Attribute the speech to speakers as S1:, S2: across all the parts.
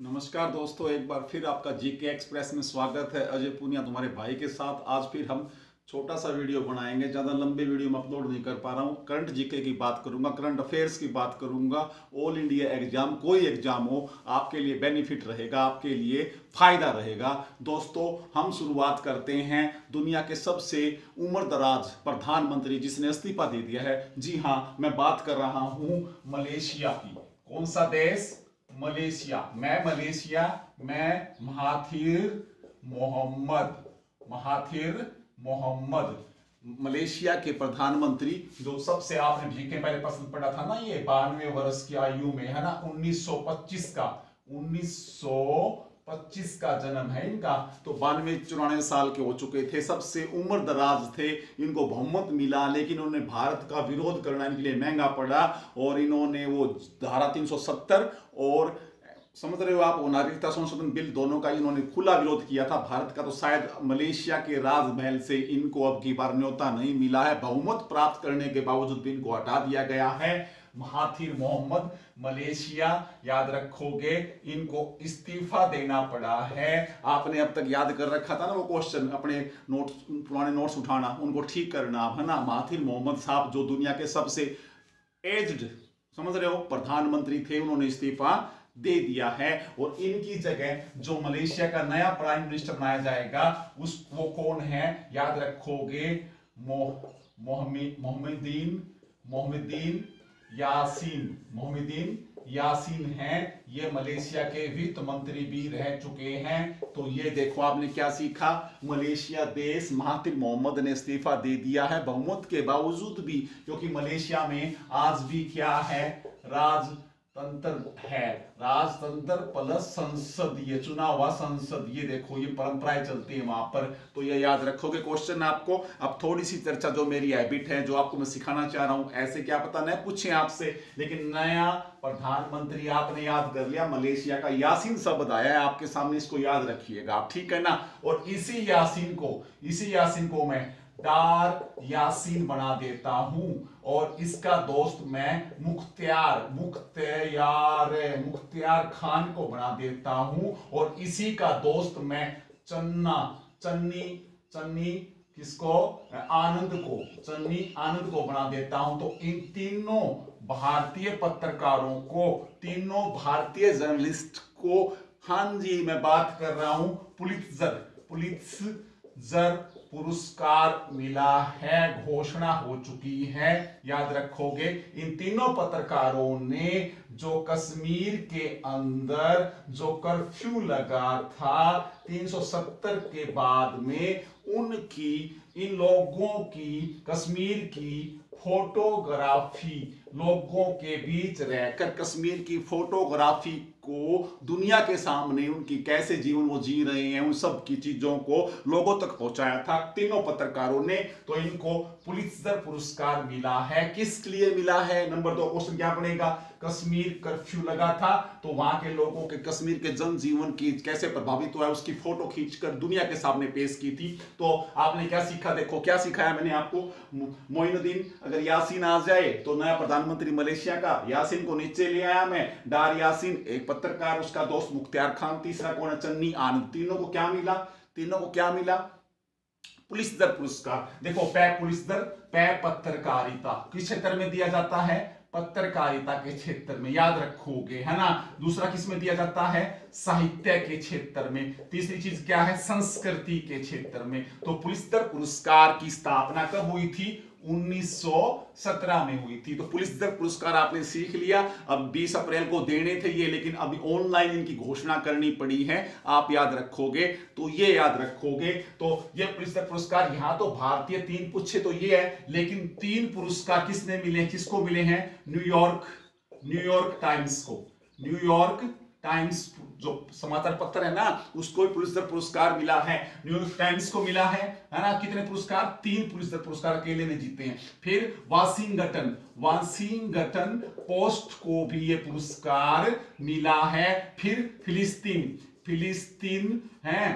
S1: नमस्कार दोस्तों, एक बार फिर आपका जीके एक्सप्रेस में स्वागत है। अजय पूनिया तुम्हारे भाई के साथ आज फिर हम छोटा सा वीडियो बनाएंगे। ज़्यादा लंबे वीडियो में अपलोड नहीं कर पा रहा हूँ। करंट जीके की बात करूंगा, करंट अफेयर्स की बात करूंगा। ऑल इंडिया एग्जाम, कोई एग्जाम हो, आपके लिए बेनिफिट रहेगा, आपके लिए फायदा रहेगा। दोस्तों, हम शुरुआत करते हैं दुनिया के सबसे उम्र दराज प्रधानमंत्री जिसने इस्तीफा दे दिया है। जी हाँ, मैं बात कर रहा हूँ मलेशिया की। कौन सा देश? मलेशिया। मैं महाथिर मोहम्मद मलेशिया के प्रधानमंत्री, जो सबसे आपने जीके पहले पसंद पड़ा था ना, ये 92 वर्ष की आयु में है ना, 1925 का जन्म है इनका। तो 92-94 साल के हो चुके थे, सबसे उम्र दराज थे। इनको बहुमत मिला, लेकिन उन्होंने भारत का विरोध करना इनके लिए महंगा पड़ा और इन्होंने वो धारा 370 और समझ रहे हो आप, वो नागरिकता संशोधन बिल, दोनों का इन्होंने खुला विरोध किया था भारत का। तो शायद मलेशिया के राजमहल से इनको अब की बार न्योता नहीं मिला है। बहुमत प्राप्त करने के बावजूद भी इनको हटा दिया गया है। महाथिर मोहम्मद, मलेशिया, याद रखोगे, इनको इस्तीफा देना पड़ा है। आपने अब तक याद कर रखा था ना वो क्वेश्चन, अपने नोट्स, पुराने नोट्स उठाना, उनको ठीक करना है ना। महाथिर मोहम्मद साहब जो दुनिया के सबसे एज्ड, समझ रहे हो, प्रधानमंत्री थे, उन्होंने इस्तीफा दे दिया है। और इनकी जगह जो मलेशिया का नया प्राइम मिनिस्टर बनाया जाएगा, वो कौन है? याद रखोगे, मोहम्मदीन यासीन हैं। ये मलेशिया के वित्त मंत्री भी रह चुके हैं। तो ये देखो, आपने क्या सीखा? मलेशिया देश, महाथिर मोहम्मद ने इस्तीफा दे दिया है बहुमत के बावजूद भी, क्योंकि मलेशिया में आज भी क्या है? राजतंत्र है। राजतंत्र प्लस संसदीय, चुना हुआ संसद, ये देखो, ये परंपराएं चलती है वहां पर। तो ये याद रखोगे क्वेश्चन आपको। अब थोड़ी सी चर्चा, जो मेरी हैबिट है, जो आपको मैं सिखाना चाह रहा हूं, ऐसे क्या पता नहीं पूछे आपसे, लेकिन नया प्रधानमंत्री आपने याद कर लिया, मलेशिया का यासीन शब्द आया है आपके सामने, इसको याद रखिएगा आप, ठीक है ना। और इसी यासीन को मैं डार यासीन बना देता हूं, और इसका दोस्त मैं मुख्तियार खान को बना देता हूं, और इसी का दोस्त मैं चन्नी किसको? चन्नी आनंद को बना देता हूं। तो इन तीनों भारतीय पत्रकारों को, तीनों भारतीय जर्नलिस्ट को, हाँ जी, मैं बात कर रहा हूं पुलित्जर पुरस्कार मिला है, घोषणा हो चुकी है। याद रखोगे, इन तीनों पत्रकारों ने जो कश्मीर के अंदर जो कर्फ्यू लगा था 370 के बाद में, इन लोगों की, कश्मीर की फोटोग्राफी, लोगों के बीच रहकर कश्मीर की फोटोग्राफी को दुनिया के सामने, उनकी कैसे जीवन वो जी रहे हैं, उन सब की चीजों को लोगों तक पहुंचाया था तीनों पत्रकारों ने। तो इनको पुलित्जर पुरस्कार मिला है। किस लिए मिला है? नंबर 2 क्वेश्चन क्या बनेगा? कश्मीर कर्फ्यू लगा था, तो वहां के लोगों के, कश्मीर के जनजीवन की कैसे प्रभावित हुआ है, उसकी फोटो खींचकर दुनिया के सामने पेश की थी। तो आपने क्या सीखा? देखो क्या सिखाया मैंने आपको। मोइनुद्दीन, अगर यासीन आ जाए तो नया प्रधानमंत्री मलेशिया का, यासीन को नीचे ले आया मैं, डार यासीन एक पत्रकार, उसका दोस्त मुख्तियार खान, तीसरा कौन है? चन्नी आनंद। तीनों को क्या मिला? पुलित्जर पुरस्कार। देखो, पुलित्जर पत्रकारिता किस क्षेत्र में दिया जाता है? पत्रकारिता के क्षेत्र में, याद रखोगे, है ना। दूसरा किस में दिया जाता है? साहित्य के क्षेत्र में। तीसरी चीज क्या है? संस्कृति के क्षेत्र में। तो पुलित्जर पुरस्कार की स्थापना कब हुई थी? 1917 में हुई थी। तो पुलित्जर पुरस्कार आपने सीख लिया। अब 20 अप्रैल को देने थे ये, लेकिन अभी ऑनलाइन इनकी घोषणा करनी पड़ी है, आप याद रखोगे। तो ये याद रखोगे। तो ये पुलित्जर पुरस्कार, यहां तो भारतीय 3 पूछे तो ये है, लेकिन 3 पुरस्कार किसने मिले? किसको मिले हैं? न्यूयॉर्क टाइम्स जो समाचार पत्र है ना, उसको पुलित्जर पुरस्कार मिला है। न्यूयॉर्क टाइम्स को मिला है ना। कितने पुरस्कार? 3 पुलित्जर पुरस्कार अकेले ने जीते हैं। फिर वाशिंगटन पोस्ट को भी ये पुरस्कार मिला है। फिर फिलिस्तीन है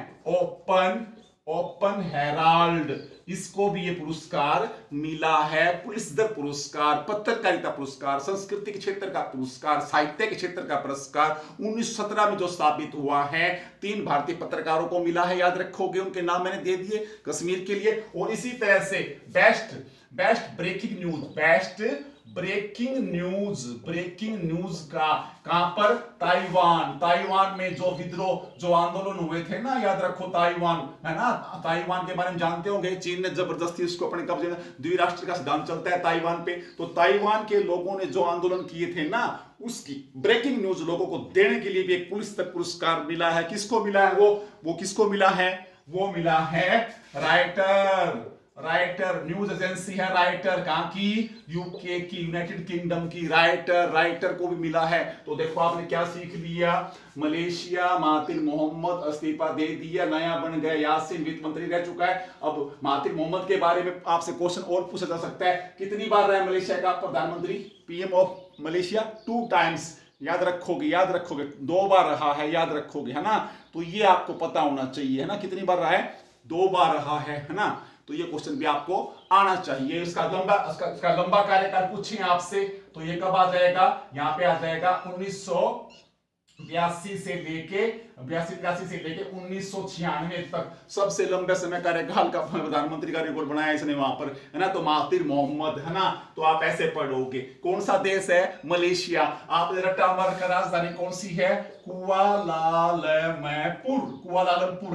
S1: ओपन हेराल्ड, इसको भी ये पुरस्कार मिला है। पुलित्जर पुरस्कार, पत्रकारिता पुरस्कार, संस्कृति के क्षेत्र का पुरस्कार, साहित्य के क्षेत्र का पुरस्कार 1917 में जो स्थापित हुआ है 3 भारतीय पत्रकारों को मिला है, याद रखोगे, उनके नाम मैंने दे दिए कश्मीर के लिए। और इसी तरह से best breaking news, best breaking news का कहां पर, ताइवान में जो विद्रोह, जो आंदोलन हुए थे ना, याद रखो, ताइवान है ना, ताइवान के बारे में जानते होंगे, चीन ने जबरदस्ती उसको अपने कब्जे में, द्विराष्ट्र का सिद्धांत चलता है ताइवान पे, तो ताइवान के लोगों ने जो आंदोलन किए थे ना, उसकी ब्रेकिंग न्यूज लोगों को देने के लिए भी एक पुलित्जर पुरस्कार मिला है। किसको मिला है वो किसको मिला है, वो मिला है राइटर न्यूज एजेंसी है राइटर, कहां की, यूके की, यूनाइटेड किंगडम की, राइटर को भी मिला है। तो देखो आपने क्या सीख लिया, मलेशिया, महातिर मोहम्मद इस्तीफा दे दिया, नया बन गया यासीन वित्त मंत्री रह चुका है। अब महातिर मोहम्मद के बारे में आपसे क्वेश्चन और पूछा जा सकता है, कितनी बार रहा मलेशिया का प्रधानमंत्री, पीएम ऑफ मलेशिया 2 टाइम्स, याद रखोगे 2 बार रहा है, याद रखोगे, है ना। तो ये आपको पता होना चाहिए, है ना, कितनी बार रहा है, 2 बार रहा है ना। तो ये क्वेश्चन भी आपको आना चाहिए। इसका लंबा कार्यकाल पूछे आपसे, तो ये कब आ जाएगा, यहां पे आ जाएगा 1982 से लेके 1996 तक, सबसे लंबे समय कार्यकाल का प्रधानमंत्री का रिकॉर्ड बनाया इसने वहां पर, है ना। तो महातिर मोहम्मद, है ना, तो आप ऐसे पढ़ोगे। कौन सा देश है, मलेशिया। आपने रट्टा मार का राजधानी कौन सी है, कुआलालंपुर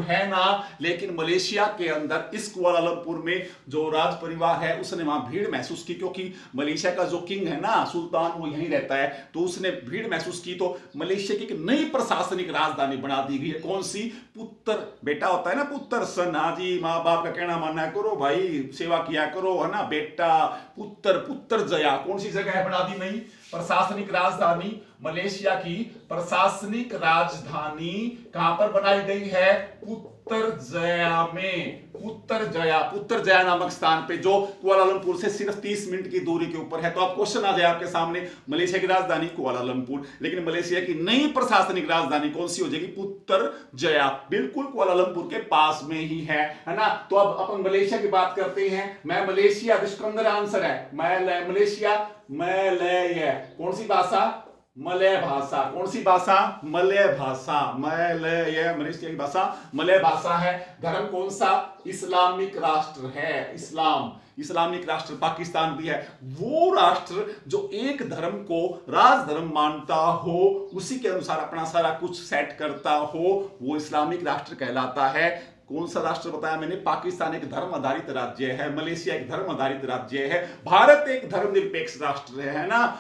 S1: है ना। लेकिन मलेशिया के अंदर इस कुआलालंपुर में जो राज परिवार है उसने वहां भीड़ महसूस की, क्योंकि मलेशिया का जो किंग है ना, सुल्तान, वो यहीं रहता है, तो उसने भीड़ महसूस की, तो मलेशिया की एक नई प्रशासनिक राजधानी बना दी गई है। कौन सी, पुत्र, बेटा होता है ना, पुत्र सन, हाँ जी, माँ बाप का कहना मानना करो भाई, सेवा किया करो, है ना, बेटा, पुत्र जया, कौन सी जगह है बना दी नई प्रशासनिक राजधानी, मलेशिया की प्रशासनिक राजधानी कहां पर बनाई गई है, पुत्रजया में, पुत्रजया नामक स्थान पे, जो कुआलालंपुर से सिर्फ 30 मिनट की दूरी के ऊपर है। तो आप क्वेश्चन आ जाए आपके सामने, मलेशिया की राजधानी कुआलालंपुर, लेकिन मलेशिया की नई प्रशासनिक राजधानी कौन सी हो जाएगी, पुत्रजया, बिल्कुल कुआलालंपुर के पास में ही है ना। तो अब अपन मलेशिया की बात करते हैं। मैं मलेशिया, इसका अंदर आंसर है, मैं मलेशिया, मलय, कौन सी भाषा, मलय भाषा, कौन सी भाषा, मलय भाषा, मलय, मलेशिया की भाषा मलय भाषा है। धर्म कौन सा, इस्लामिक राष्ट्र है, इस्लामिक राष्ट्र। पाकिस्तान भी है वो राष्ट्र जो एक धर्म को राज धर्म मानता हो, उसी के अनुसार अपना सारा कुछ सेट करता हो, वो इस्लामिक राष्ट्र कहलाता है। कौन सा राष्ट्र बताया मैंने, पाकिस्तान एक धर्म आधारित राज्य है, मलेशिया एक धर्म आधारित राज्य है, भारत एक धर्मनिरपेक्ष राष्ट्र है ना।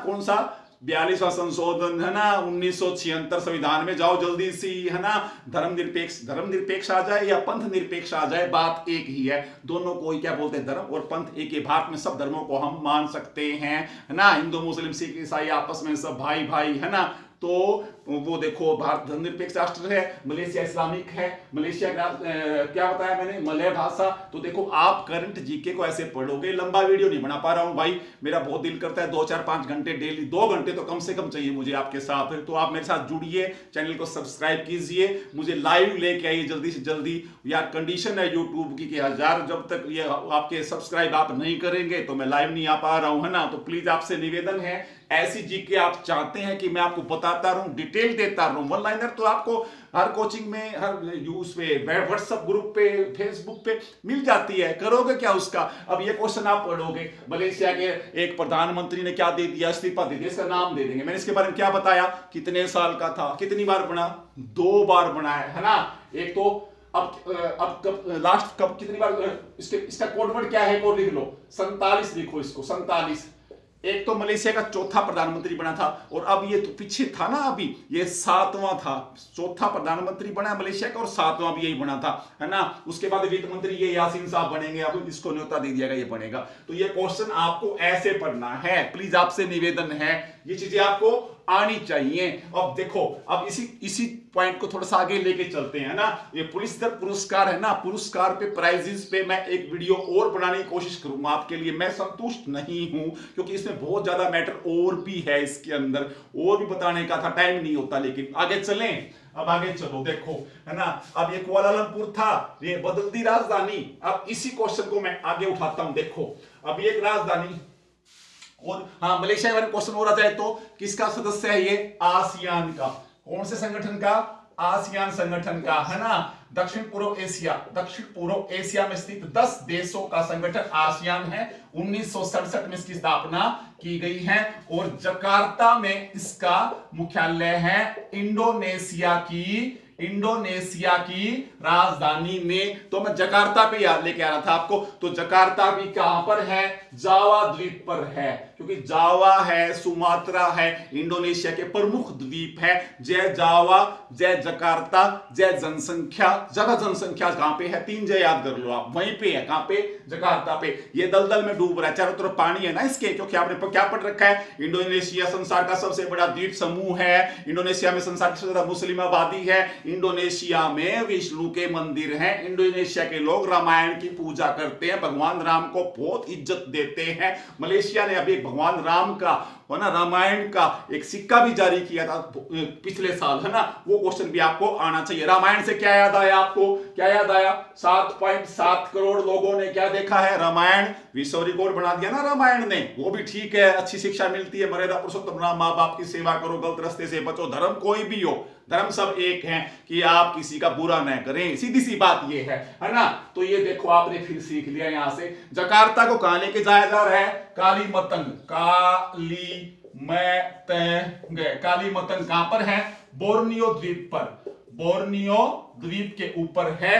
S1: कौन सा, 42वां संशोधन, है ना, 1976 संविधान में जाओ जल्दी सी, है ना। धर्मनिरपेक्ष आ जाए या पंथ निरपेक्ष आ जाए, बात एक ही है। दोनों को ही क्या बोलते हैं, धर्म और पंथ एक ही। भारत में सब धर्मों को हम मान सकते हैं, है ना, हिंदू मुस्लिम सिख ईसाई आपस में सब भाई है ना। तो वो देखो, भारत धर्मनिरपेक्ष राष्ट्र है, मलेशिया इस्लामिक है, मलेशिया क्या बताया मैंने, मलय भाषा। तो देखो आप करंट जीके को ऐसे पढ़ोगे। लंबा वीडियो नहीं बना पा रहा हूं भाई, मेरा बहुत दिल करता है 2, 4, 5 घंटे डेली, 2 घंटे तो कम से कम चाहिए मुझे आपके साथ। तो आप मेरे साथ जुड़िए, चैनल को सब्सक्राइब कीजिए, मुझे लाइव लेके आइए जल्दी से जल्दी। यार कंडीशन है यूट्यूब की कि 1000 जब तक ये आपके सब्सक्राइब आप नहीं करेंगे तो मैं लाइव नहीं आ पा रहा हूं, है ना। तो प्लीज आपसे निवेदन है, ऐसी जीके आप चाहते हैं कि मैं आपको बताता रहूं, डिटेल देता रहूं, वन लाइनर तो आपको हर कोचिंग में, हर यूज पे, व्हाट्सएप ग्रुप पे, फेसबुक पे मिल जाती है, करोगे क्या उसका। अब ये क्वेश्चन आप पढ़ोगे, मलेशिया के एक प्रधानमंत्री ने क्या दे दिया, इस्तीफा दे दिया, इसका नाम दे देंगे। मैंने इसके बारे में क्या बताया, कितने साल का था, कितनी बार बना, 2 बार बना है ना। एक तो अब कब लास्ट कब कितनी बार, इसका कोडवर्ड क्या है, कोड लिख लो, 47 लिखो इसको, 47। एक तो मलेशिया का 4था प्रधानमंत्री बना था, और अब ये तो पीछे था ना, अभी ये 7वां था। 4था प्रधानमंत्री बना मलेशिया का और 7वां भी यही बना था, है ना। उसके बाद वित्त मंत्री ये यासीन साहब बनेंगे, अब इसको न्योता दे दिया गया, ये बनेगा। तो ये क्वेश्चन आपको ऐसे पढ़ना है, प्लीज आपसे निवेदन है, ये चीजें आपको आनी चाहिए। अब देखो, अब इसी पॉइंट को थोड़ा सा आगे लेके चलते हैं ना। ये पुलिसर पुरस्कार है ना, पुरस्कार पे, प्राइजेस पे मैं एक वीडियो और बनाने की कोशिश करूंगा आपके लिए। मैं संतुष्ट नहीं हूं क्योंकि इसमें बहुत ज्यादा मैटर और भी है, इसके अंदर और भी बताने का था, टाइम नहीं होता। लेकिन आगे चलें, अब आगे चलो, देखो है ना। अब ये कुआलालंपुर था, ये बदलती राजधानी। अब इसी क्वेश्चन को मैं आगे उठाता हूं। देखो अब ये एक राजधानी, और हाँ, मलेशिया वाले क्वेश्चन हो रहा जाए तो किसका सदस्य है ये? आसियान का। कौन से संगठन का? आसियान संगठन का, है ना। दक्षिण पूर्व एशिया में स्थित 10 देशों का संगठन आसियान है। 1967 में इसकी स्थापना की गई है और जकार्ता में इसका मुख्यालय है। इंडोनेशिया की राजधानी में। तो मैं जकार्ता पे याद लेके आ रहा था आपको। तो जकार्ता भी कहां पर है? जावा द्वीप पर है, क्योंकि जावा है, सुमात्रा है, इंडोनेशिया के प्रमुख द्वीप है। जय जावा, जय जकार्ता, जय जनसंख्या। ज्यादा जनसंख्या कहां पे है? 3 जय याद कर लो आप, वहीं पे है। कहां पे? जकार्ता पे। ये दलदल में डूब रहा है, चारों तरफ पानी है ना इसके, क्योंकि आपने क्या पढ़ रखा है? इंडोनेशिया संसार का सबसे बड़ा द्वीप समूह है। इंडोनेशिया में संसार की सबसे ज्यादा मुस्लिम आबादी है। इंडोनेशिया में विष्णु के मंदिर हैं। इंडोनेशिया के लोग रामायण की पूजा करते हैं, भगवान राम को बहुत इज्जत देते हैं। मलेशिया ने अभी भगवान राम का, है ना, रामायण का एक सिक्का भी जारी किया था पिछले साल, है ना। वो क्वेश्चन भी आपको आना चाहिए। रामायण से क्या याद आया आपको? क्या याद आया? 7.7 करोड़ लोगों ने क्या देखा है? रामायण। विश्व रिकॉर्ड बना दिया ना रामायण ने। वो भी ठीक है, अच्छी शिक्षा मिलती है। मर्यादा पुरुषोत्तम राम, माँ बाप की सेवा करो, गलत रास्ते से बचो। धर्म कोई भी हो, धर्म सब एक है कि आप किसी का बुरा न करें, सीधी सी बात ये है ना। तो ये देखो, आपने फिर सीख लिया यहां से। जकार्ता को कहां लेके जाया जा रहा है? कालीमतंग। कालीमतंग कहां पर है? बोर्नियो द्वीप पर। बोर्नियो द्वीप के ऊपर है।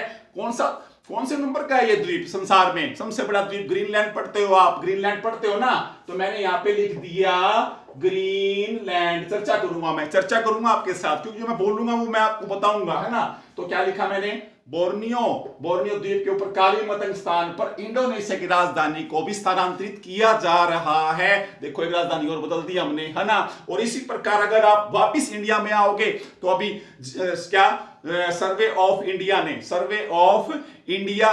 S1: कौन से नंबर का है ये द्वीप संसार में? सबसे बड़ा द्वीप ग्रीनलैंड पढ़ते हो आप? ग्रीनलैंड पढ़ते हो ना, तो मैंने यहां पे लिख दिया ग्रीनलैंड। चर्चा करूंगा आपके साथ, क्योंकि जो मैं बोलूंगा वो मैं आपको बताऊंगा, है ना। तो क्या लिखा मैंने? बोर्नियो द्वीप के ऊपर कालीमतंग स्थान पर इंडोनेशिया की राजधानी को भी स्थानांतरित किया जा रहा है। देखो, एक राजधानी और बदल दी हमने, है ना। और इसी प्रकार अगर आप वापिस इंडिया में आओगे तो अभी क्या सर्वे ऑफ इंडिया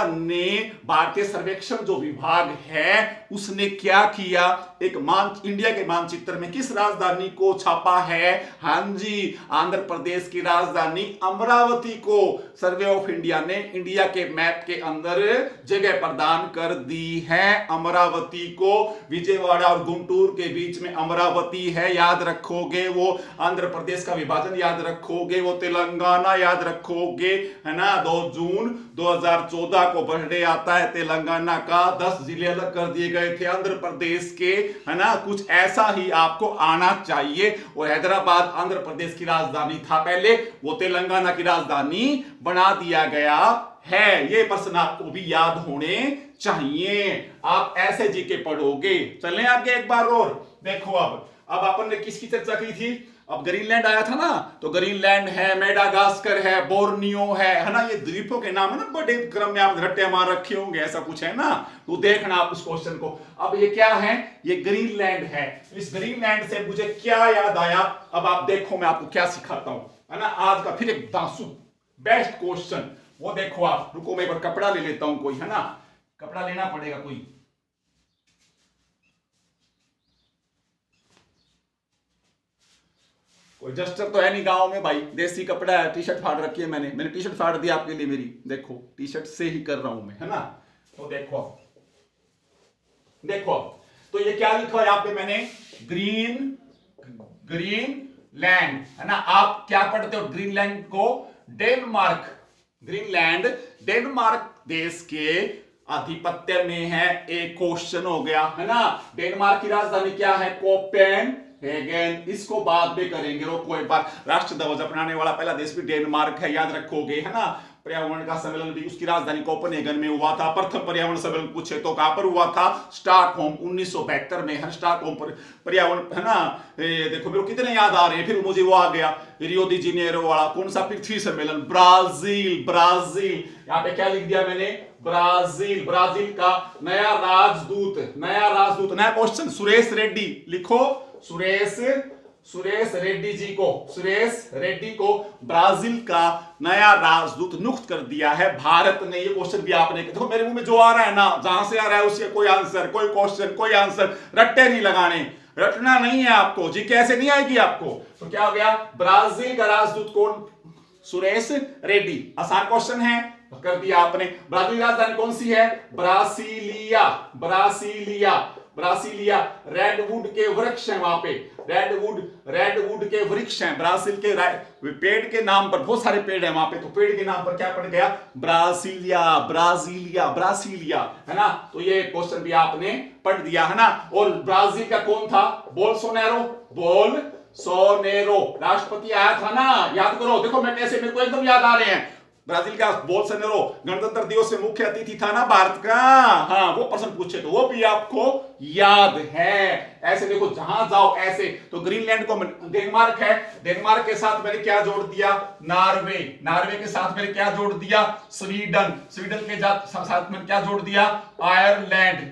S1: ने भारतीय सर्वेक्षण जो विभाग है उसने क्या किया? एक इंडिया के मानचित्र में किस राजधानी को छापा है? हां जी, आंध्र प्रदेश की राजधानी अमरावती को सर्वे ऑफ इंडिया ने इंडिया के मैप के अंदर जगह प्रदान कर दी है। अमरावती को, विजयवाड़ा और गुंटूर के बीच में अमरावती है, याद रखोगे। वो आंध्र प्रदेश का विभाजन याद रखोगे, वो तेलंगाना याद रखोगे, है ना। 2 जून 2014 को बर्थडे आता है तेलंगाना का। 10 जिले अलग कर दिए गए थे आंध्र प्रदेश के, है ना। कुछ ऐसा ही आपको आना चाहिए। और हैदराबाद आंध्र प्रदेश की राजधानी था पहले, वो तेलंगाना की राजधानी बना दिया गया है। ये प्रश्न आपको भी याद होने चाहिए। आप ऐसे जीके पढ़ोगे। चलें आगे एक बार और। देखो, अब अपन ने किसकी चर्चा की थी? अब ग्रीनलैंड आया था ना, तो ग्रीनलैंड है, मेडागास्कर है, बोर्नियो है ना। ये द्वीपों के नाम है ना, बड़े क्रम में आप रट्टे मार रखे होंगे, ऐसा कुछ है ना। तो देखना आप उस क्वेश्चन को। अब ये क्या है? ये ग्रीनलैंड है। इस ग्रीनलैंड से मुझे क्या याद आया? अब आप देखो, मैं आपको क्या सिखाता हूं, है ना। आज का फिर एक दांसू बेस्ट क्वेश्चन, वो देखो आप। रुको, मैं एक बार कपड़ा ले लेता हूं कोई, है ना। कपड़ा लेना पड़ेगा कोई। कोई जस्टर तो है नहीं गांव में भाई, देसी कपड़ा है। टी शर्ट फाड़ रखी है मैंने टी शर्ट फाड़ दी आपके लिए मेरी। देखो, टी शर्ट से ही कर रहा हूं मैं, है ना। तो देखो तो ये क्या लिखा है यहाँ पे मैंने? ग्रीनलैंड, है ना। आप क्या पढ़ते हो ग्रीनलैंड को? डेनमार्क। ग्रीनलैंड डेनमार्क देश के आधिपत्य में है। एक क्वेश्चन हो गया, है ना। डेनमार्क की राजधानी क्या है? कोपेनहेगन। इसको बाद में करेंगे, रोको एक बार। राष्ट्र ध्वज अपनाने वाला पहला देश भी डेनमार्क है, याद रखोगे, है ना। पर्यावरण का सम्मेलन भी उसकी राजधानी कोपेनहेगन में हुआ था। प्रथम पर्यावरण सम्मेलन पूछे तो कहां पर हुआ था? स्टॉकहोम 1972 में, है। स्टॉकहोम पर पर्यावरण, है ना। देखो मेरे को कितने याद आ रहे हैं। फिर मुझे वो आ गया रियो दी जेनेरो वाला, कौन सा? पृथ्वी सम्मेलन, ब्राजील। यहाँ पे क्या लिख दिया मैंने? ब्राजील का नया राजदूत, नया क्वेश्चन सुरेश रेड्डी लिखो। सुरेश सुरेश रेड्डी जी को, सुरेश रेड्डी को ब्राजील का नया राजदूत नियुक्त कर दिया है भारत ने। ये क्वेश्चन भी आपने, देखो मेरे मुंह में जो आ रहा है ना, जहां से आ रहा है उसके कोई आंसर, कोई क्वेश्चन, कोई आंसर, रट्टे नहीं लगाने, रटना नहीं है आपको जी, कैसे नहीं आएगी आपको। तो क्या हो गया, ब्राजील का राजदूत कौन, सुरेश रेड्डी। आसान क्वेश्चन है, कर दिया आपने। ब्राजील राजधानी कौन सी है, ब्रासीलिया, ब्रासीलिया, ब्रासीलिया। रेडवुड के वृक्ष हैं वहां पे, रेडवुड के वृक्ष हैं ब्राजील के, पेड़ के नाम पर, बहुत सारे पेड़ हैं वहां पे, तो पेड़ के नाम पर क्या पड़ गया, ब्रासीलिया, ब्राजीलिया, ब्रासीलिया, है ना। तो ये क्वेश्चन भी आपने पढ़ दिया है ना। और ब्राजील का कौन था, बोल्सोनेरो, बोल्सोनेरो राष्ट्रपति आया था ना, याद करो। देखो मैं कैसे, मेरे को एकदम याद आ रहे हैं। ब्राजील का बोल्सोनेरो गणतंत्र दिवस में मुख्य अतिथि था ना भारत का, हाँ वो प्रश्न पूछे तो वो भी आपको याद है। ऐसे देखो जहां जाओ ऐसे। तो ग्रीनलैंड को डेनमार्क है, डेनमार्क के साथ मैंने क्या जोड़ दिया, नार्वे, नार्वे के साथ मैंने क्या जोड़ दिया, स्वीडन, स्वीडन के साथ मैंने क्या जोड़ दिया, आयरलैंड,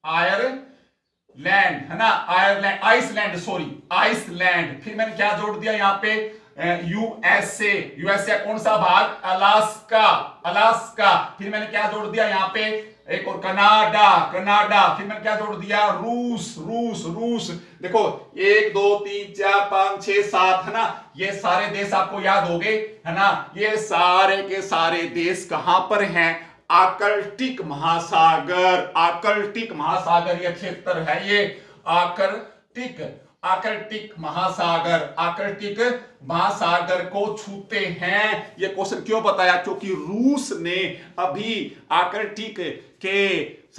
S1: आयरलैंड है ना, आयरलैंड, आइसलैंड, सॉरी आइसलैंड। फिर मैंने क्या जोड़ दिया यहाँ पे, यूएसए, यूएसए कौन सा भाग, अलास्का, अलास्का। फिर मैंने क्या जोड़ दिया यहाँ पे, एक और कनाडा, कनाडा। फिर मैंने क्या जोड़ दिया, रूस, रूस, रूस। देखो 1 2 3 4 5 6 7 है ना, ये सारे देश आपको याद हो गए है ना। ये सारे के सारे देश कहां पर हैं, आर्कटिक महासागर, आर्कटिक महासागर ये क्षेत्र है, ये आर्कटिक, आर्कटिक महासागर, आर्कटिक महासागर को छूते हैं। ये क्वेश्चन क्यों बताया, क्योंकि रूस ने अभी आर्कटिक के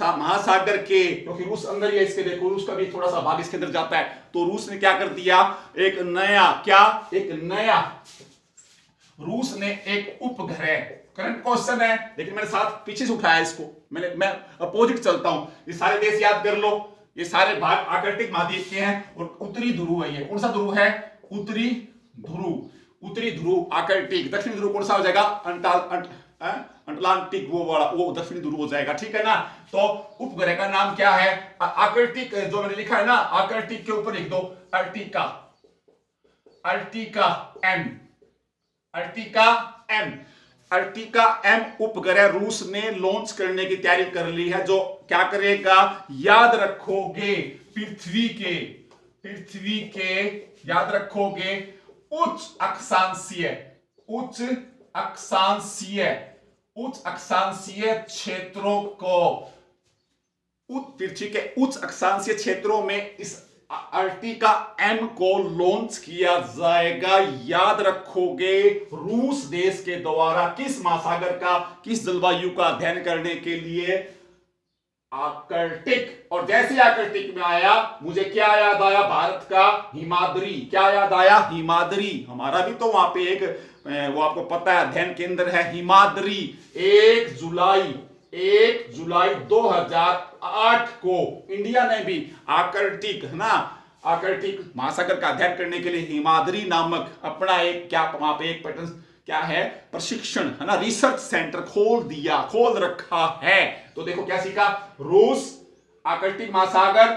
S1: महासागर के, क्योंकि रूस अंदर ही है इसके, देखो रूस का भी थोड़ा सा भाग इसके अंदर जाता है, तो रूस ने क्या कर दिया, एक नया, क्या, एक नया, रूस ने एक उपग्रह, करंट क्वेश्चन है लेकिन मैंने साथ पीछे से उठाया इसको, मैं अपोजिट चलता हूं। ये सारे देश याद कर लो, ये सारे भाग आर्कटिक महाद्वीप के हैं और उत्तरी ध्रुव है। ये कौन सा ध्रुव है, उत्तरी ध्रुव, उत्तरी ध्रुव आर्कटिक। दक्षिणी ध्रुव कौन सा हो जाएगा, अटलांटिक, वो वाला, वो दक्षिणी ध्रुव हो जाएगा, ठीक है ना। तो उपग्रह का नाम क्या है, आर्कटिक, जो मैंने लिखा है ना, आर्कटिक के ऊपर लिख दो Arktika, Arktika M, Arktika M, Arktika M उपग्रह रूस ने लॉन्च करने की तैयारी कर ली है, जो क्या करेगा, याद रखोगे, पृथ्वी के याद रखोगे उच्च अक्षांशीय, उच्च अक्षांशीय, उच्च अक्षांशीय क्षेत्रों को, पृथ्वी के उच्च अक्षांशीय क्षेत्रों में इस अर्टिका एम को लॉन्च किया जाएगा। याद रखोगे रूस देश के द्वारा किस महासागर का, किस जलवायु का अध्ययन करने के लिए, आर्कटिक। और जैसे आर्कटिक में आया, मुझे क्या याद आया, भारत का हिमाद्री, क्या याद आया, हिमाद्री। हमारा भी तो वहां पे एक, वो आपको पता है अध्ययन केंद्र है हिमाद्री। 1 जुलाई 2008 को इंडिया ने भी आर्कटिक, है ना, आर्कटिक महासागर का अध्ययन करने के लिए हिमाद्री नामक अपना एक, क्या वहां पे एक पैटर्न, क्या है, प्रशिक्षण, है ना, रिसर्च सेंटर खोल रखा है। तो देखो क्या सीखा, रूस आर्कटिक महासागर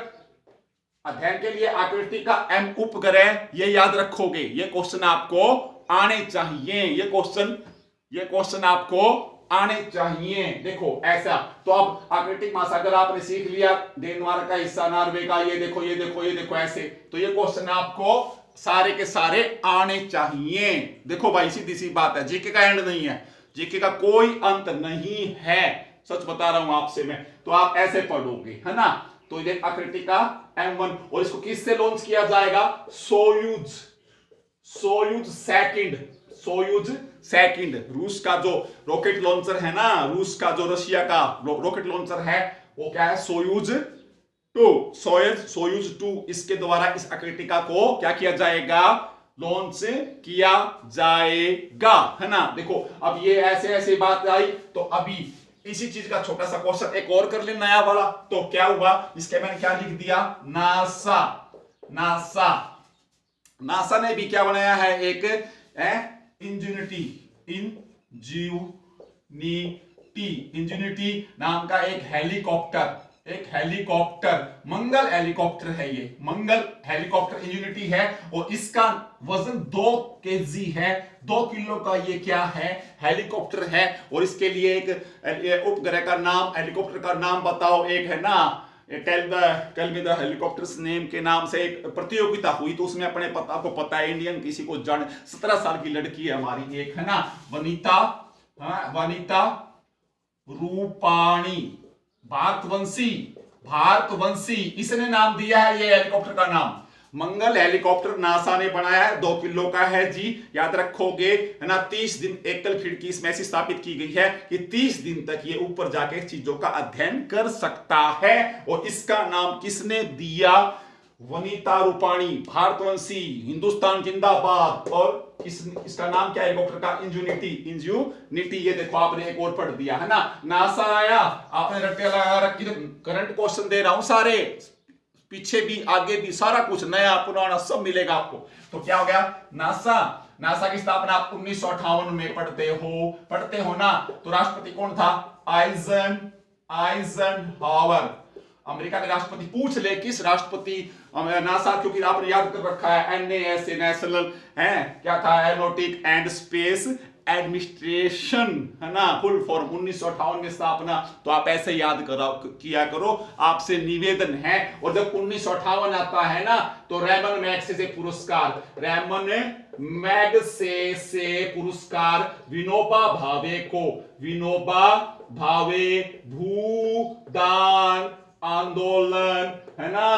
S1: अध्ययन के लिए आर्कटिक का एम उपग्रह, ये याद रखोगे, ये क्वेश्चन आपको आने चाहिए, ये क्वेश्चन आपको आने चाहिए। देखो ऐसा, तो अब आर्कटिक महासागर आपने सीख लिया, डेनमार्क का हिस्सा, नॉर्वे का, ये देखो, ये देखो, ये देखो, ऐसे। तो ये क्वेश्चन आपको सारे के सारे आने चाहिए। देखो भाई सीधी सी बात है, जीके का एंड नहीं है, जीके का कोई अंत नहीं है, सच बता रहा हूं आपसे मैं। तो आप ऐसे पढ़ोगे, है ना। तो ये आर्कटिक का M1, और इसको किससे लॉन्च किया जाएगा, सोयूज सेकंड, रूस का जो रॉकेट लॉन्चर है ना, रूस का जो रशिया का रॉकेट लॉन्चर है, वो क्या है, सोयूज 2, इसके द्वारा इस आर्कटिका को क्या किया जाएगा, लॉन्च किया जाएगा, है ना। देखो अब ये ऐसे बात आई, तो अभी इसी चीज का छोटा सा क्वेश्चन एक और कर ले, नया वाला। तो क्या हुआ, इसके मैंने क्या लिख दिया, नासा ने भी क्या बनाया है, एक इंजेन्युटी नाम का एक हेलीकॉप्टर, एक हेलीकॉप्टर, मंगल हेलीकॉप्टर है ये, मंगल हेलीकॉप्टर इंयूनिटी है और इसका वजन 2 केजी है, 2 किलो का ये क्या है, हेलीकॉप्टर है। और इसके लिए एक उपग्रह का नाम, हेलीकॉप्टर का नाम बताओ। एक है ना tell me the helicopters name के नाम से एक प्रतियोगिता हुई, तो उसमें अपने आपको पता है इंडियन किसी को जान, 17 साल की लड़की है हमारी, एक है ना वनिता, वनिता रूपाणी भारतवंशी, भारतवंशी, इसने नाम दिया है ये हेलीकॉप्टर का नाम। मंगल हेलीकॉप्टर नासा ने बनाया है, 2 किलो का है जी, याद रखोगे है ना। 30 दिन एकल खिड़की इसमें ऐसी स्थापित की गई है कि 30 दिन तक ये ऊपर जाके चीजों का अध्ययन कर सकता है। और इसका नाम किसने दिया, वनिता रूपाणी, भारतवंशी, हिंदुस्तान जिंदाबाद। और इसका नाम क्या है हेलीकॉप्टर का, इंजुनिटी, इंजुनिटी। ये देखो आपने एक और पढ़ दिया है ना, नासा आया, आपने रट्टे लगा रखी। करंट क्वेश्चन दे रहा हूं सारे, पीछे भी आगे भी सारा कुछ नया पुराना सब मिलेगा आपको। तो क्या हो गया, नासा, नासा की स्थापना आप 1958 में पढ़ते हो ना। तो राष्ट्रपति कौन था, आइजनहावर। अमेरिका के राष्ट्रपति पूछ ले किस राष्ट्रपति नासा, क्योंकि आपने याद कर रखा है एनएसए, नेशनल है क्या था, एरोनॉटिक एंड स्पेस एडमिनिस्ट्रेशन है ना, फुल फॉर्म, 1958 में स्थापना। तो आप ऐसे याद किया करो, आपसे निवेदन है। और जब 1958 आता है ना, तो रैमन मैग्सेसे पुरस्कार, रैमन मैग्सेसे पुरस्कार विनोबा भावे को, विनोबा भावे भूदान आंदोलन है ना,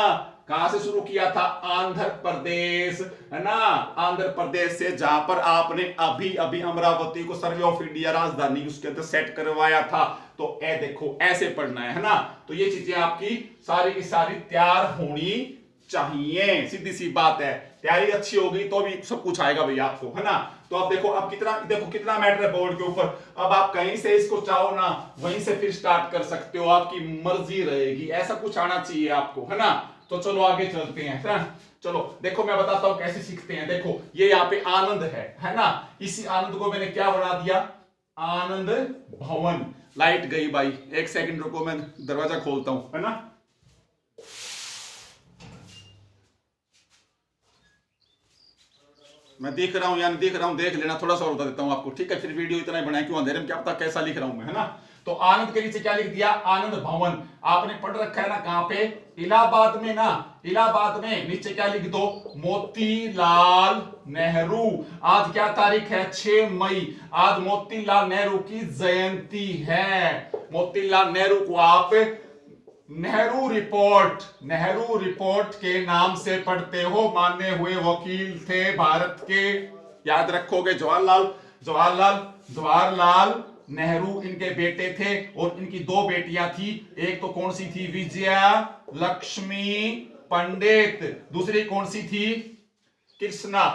S1: कहां से शुरू किया था, आंध्र प्रदेश है ना, आंध्र प्रदेश से, जहां पर आपने अभी अभी अमरावती को सर्वे ऑफ इंडिया राजधानी उसके अंदर सेट करवाया था। तो ए देखो ऐसे पढ़ना है ना। तो ये चीजें आपकी सारी की सारी तैयार होनी चाहिए, सीधी सी बात है। तैयारी अच्छी होगी तो भी सब कुछ आएगा भैया आपको, है ना। तो आप देखो, अब कितना मैटर है बोर्ड के ऊपर। अब आप कहीं से इसको चाहो ना वहीं से फिर स्टार्ट कर सकते हो, आपकी मर्जी रहेगी, ऐसा कुछ आना चाहिए आपको, है ना। तो चलो आगे चलते हैं। चलो देखो मैं बताता हूं कैसे सीखते हैं। देखो ये यहाँ पे आनंद है ना, इसी आनंद को मैंने क्या बना दिया, आनंद भवन। लाइट गई भाई, एक सेकंड रुको, मैं दरवाजा खोलता हूं, है ना। मैं देख रहा हूं या नहीं देख रहा हूं, देख लेना, थोड़ा सा और बता देता हूं आपको, ठीक है। फिर वीडियो इतना ही बनाया क्यों अंधेरे में, क्या पता कैसा लिख रहा हूं मैं, है ना। तो आनंद के नीचे क्या लिख दिया, आनंद भवन। आपने पढ़ रखा है ना, कहां पे, इलाहाबाद में ना, इलाहाबाद में। नीचे क्या लिख दो, मोतीलाल नेहरू। आज क्या तारीख है, 6 मई। आज मोतीलाल नेहरू की जयंती है। मोतीलाल नेहरू को आप नेहरू रिपोर्ट के नाम से पढ़ते हो, माने हुए वकील थे भारत के, याद रखोगे। जवाहरलाल नेहरू इनके बेटे थे, और इनकी 2 बेटियां थी। एक तो कौन सी थी, विजया लक्ष्मी पंडित, दूसरी कौन सी थी, कृष्णा,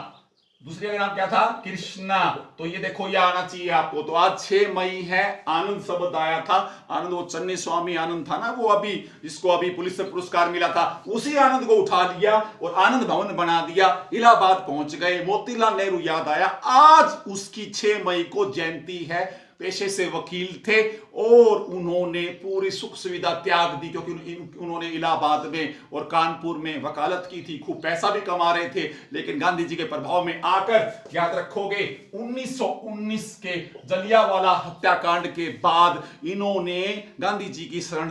S1: दूसरी का नाम क्या था, कृष्णा। तो ये देखो ये आना चाहिए आपको। तो आज 6 मई है, आनंद शब्द आया था। आनंद वो चन्नी स्वामी आनंद था ना, वो अभी जिसको अभी पुलिस से पुरस्कार मिला था, उसी आनंद को उठा लिया और आनंद भवन बना दिया। इलाहाबाद पहुंच गए, मोतीलाल नेहरू याद आया, आज उसकी 6 मई को जयंती है। पेशे से वकील थे और उन्होंने पूरी सुख सुविधा त्याग दी, क्योंकि उन्होंने इलाहाबाद में और कानपुर में वकालत की थी, खूब पैसा भी कमा रहे थे। लेकिन गांधी जी के प्रभाव में आकर, याद रखोगे, 1919 के जलियांवाला हत्याकांड के बाद इन्होंने गांधी जी की शरण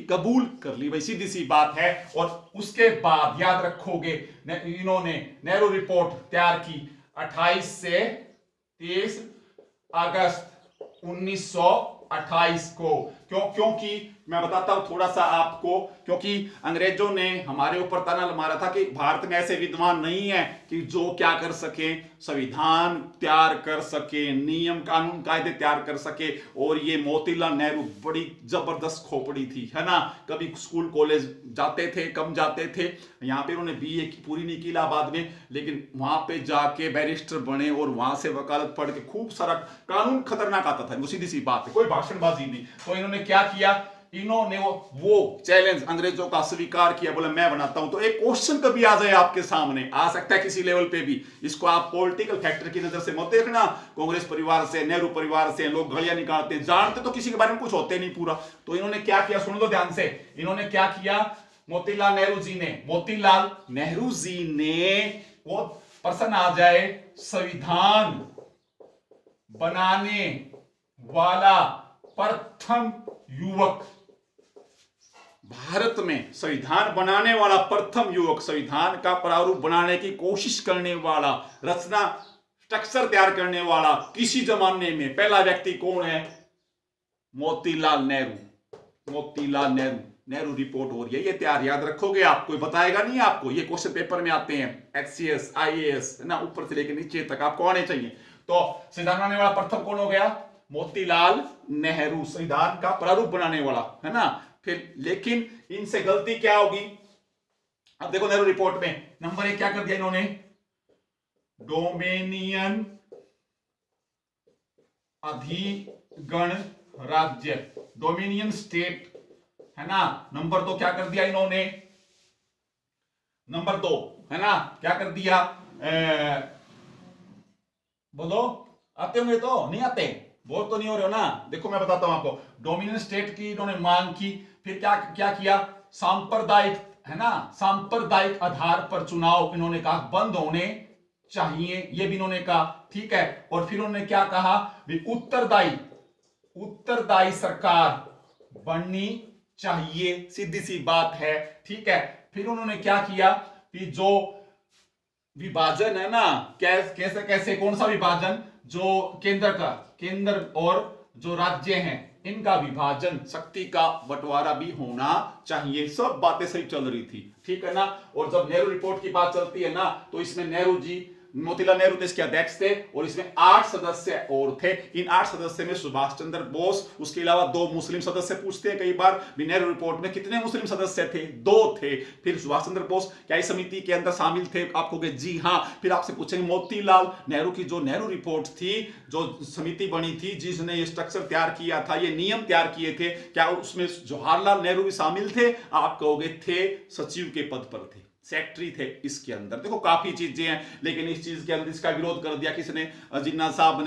S1: कबूल कर ली, भाई सीधी सी बात है। और उसके बाद याद रखोगे इन्होंने नेहरू रिपोर्ट तैयार की 28 से 30 अगस्त 1928 को। क्योंकि मैं बताता हूं थोड़ा सा आपको, क्योंकि अंग्रेजों ने हमारे ऊपर ताना मारा था कि भारत में ऐसे विद्वान नहीं है कि जो क्या कर सके, संविधान तैयार कर सके, नियम कानून कायदे तैयार कर सके। और ये मोतीलाल नेहरू बड़ी जबरदस्त खोपड़ी थी, है ना। कभी स्कूल कॉलेज जाते थे, कम जाते थे। यहाँ पे उन्होंने बीए की पूरी नहीं की इलाहाबाद में, लेकिन वहां पे जाके बैरिस्टर बने और वहां से वकालत पढ़ के खूब सारा कानून खतरनाक आता था, वो सीधी सी बात है, कोई भाषणबाजी नहीं। तो इन्होंने क्या किया, इन्होंने वो चैलेंज अंग्रेजों का स्वीकार किया, बोला मैं बनाता हूं। तो एक क्वेश्चन कभी आ जाए आपके सामने, आ सकता है किसी लेवल पे भी, इसको आप पॉलिटिकल फैक्टर की नजर से मत देखना। कांग्रेस परिवार से, नेहरू परिवार से लोग घड़ियां निकालते, जानते तो किसी के बारे में कुछ होते नहीं पूरा। तो इन्होंने क्या किया, सुन लो ध्यान से, इन्होंने क्या किया, मोतीलाल नेहरू जी ने वो पर्सन आ जाए, संविधान बनाने वाला प्रथम युवक, भारत में संविधान बनाने वाला प्रथम युवक, संविधान का प्रारूप बनाने की कोशिश करने वाला, रचना स्ट्रक्चर तैयार करने वाला किसी जमाने में पहला व्यक्ति कौन है, मोतीलाल नेहरू। नेहरू रिपोर्ट हो रही है, ये तैयार, याद रखोगे आप, कोई बताएगा नहीं आपको, ये क्वेश्चन पेपर में आते हैं, HCS IAS है ना, ऊपर से लेकर नीचे तक आपको आने चाहिए। तो संविधान बनाने वाला प्रथम कौन हो गया, मोतीलाल नेहरू, संविधान का प्रारूप बनाने वाला, है ना। फिर लेकिन इनसे गलती क्या होगी, अब देखो नेहरू रिपोर्ट में नंबर 1 क्या कर दिया इन्होंने, डोमिनियन अधिगण राज्य, डोमिनियन स्टेट, है ना। नंबर 2 क्या कर दिया इन्होंने, नंबर 2 है ना, क्या कर दिया, बोलो, आते होंगे तो, नहीं आते, बोल तो नहीं हो रहे हो ना, देखो मैं बताता हूं आपको। डोमिनियन स्टेट की इन्होंने मांग की, फिर क्या क्या किया, सांप्रदायिक, है ना, सांप्रदायिक आधार पर चुनाव इन्होंने कहा बंद होने चाहिए, ये भी इन्होंने कहा, ठीक है। और फिर उन्होंने क्या कहा, उत्तरदायी सरकार बननी चाहिए, सीधी सी बात है, ठीक है। फिर उन्होंने क्या किया कि जो विभाजन है ना, कैसे कैसे, कौन सा विभाजन, जो केंद्र और जो राज्य हैं इनका विभाजन, शक्ति का बंटवारा भी होना चाहिए, सब बातें सही चल रही थी, ठीक है ना। और जब नेहरू रिपोर्ट की बात चलती है ना, तो इसमें नेहरू जी, मोतीलाल नेहरू तो इसके अध्यक्ष थे, और इसमें 8 सदस्य और थे। इन 8 सदस्य में सुभाष चंद्र बोस, उसके अलावा 2 मुस्लिम सदस्य पूछते हैं कई बार, नेहरू रिपोर्ट में कितने मुस्लिम सदस्य थे, 2 थे। फिर सुभाष चंद्र बोस क्या इस समिति के अंदर शामिल थे, आप कहोगे जी हाँ। फिर आपसे पूछेंगे मोतीलाल नेहरू की जो नेहरू रिपोर्ट थी, जो समिति बनी थी, जिसने ये स्ट्रक्चर तैयार किया था, ये नियम तैयार किए थे, क्या उसमें जवाहरलाल नेहरू भी शामिल थे, आप कहोगे थे, सचिव के पद पर थे, सेक्रेटरी थे इसके अंदर। देखो काफी चीजें हैं, लेकिन इस चीज के अंदर इसका विरोध कर दिया किसने, जिन्ना साहब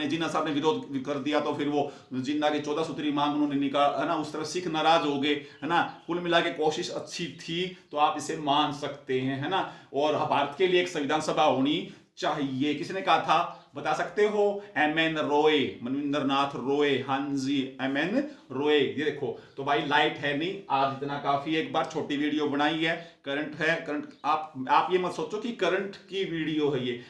S1: ने विरोध कर दिया। तो फिर वो जिन्ना की 14 सूत्री मांग उन्होंने निकाल, है ना, उस तरह सिख नाराज हो गए, है ना। कुल मिला के कोशिश अच्छी थी, तो आप इसे मान सकते हैं, है ना। और भारत के लिए एक संविधान सभा होनी चाहिए, किसने कहा था, बता सकते हो, MN रॉय, मनविंदर नाथ रॉय, हाँ जी MN रॉय। ये देखो, तो भाई लाइट है नहीं, आज इतना काफी, एक बार छोटी वीडियो बनाई है, करंट है, करंट, आप ये मत सोचो कि करंट की वीडियो है ये,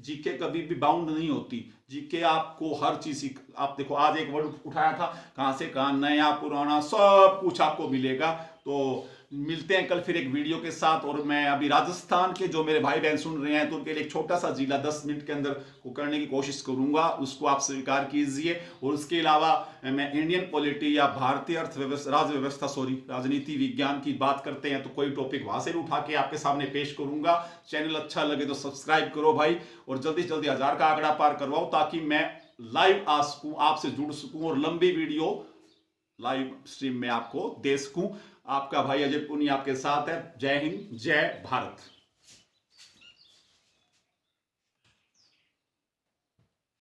S1: जीके कभी भी बाउंड नहीं होती, जीके आपको हर चीज, आप देखो आज एक वर्ड उठाया था, कहां से कहां, नया पुराना सब कुछ आपको मिलेगा। तो मिलते हैं कल फिर एक वीडियो के साथ। और मैं अभी राजस्थान के जो मेरे भाई बहन सुन रहे हैं, तो उनके लिए एक छोटा सा जिला 10 मिनट के अंदर को करने की कोशिश करूंगा, उसको आप स्वीकार कीजिए। और उसके अलावा मैं इंडियन पॉलिटी या भारतीय अर्थव्यवस्था राजनीति विज्ञान की बात करते हैं, तो कोई टॉपिक वहां से उठा के आपके सामने पेश करूंगा। चैनल अच्छा लगे तो सब्सक्राइब करो भाई, और जल्दी से जल्दी 1000 का आंकड़ा पार करवाओ, ताकि मैं लाइव आ सकूं, आपसे जुड़ सकूं, और लंबी वीडियो लाइव स्ट्रीम में आपको दे सकूं। आपका भाई अजय पुनिया आपके साथ है। जय हिंद, जय भारत।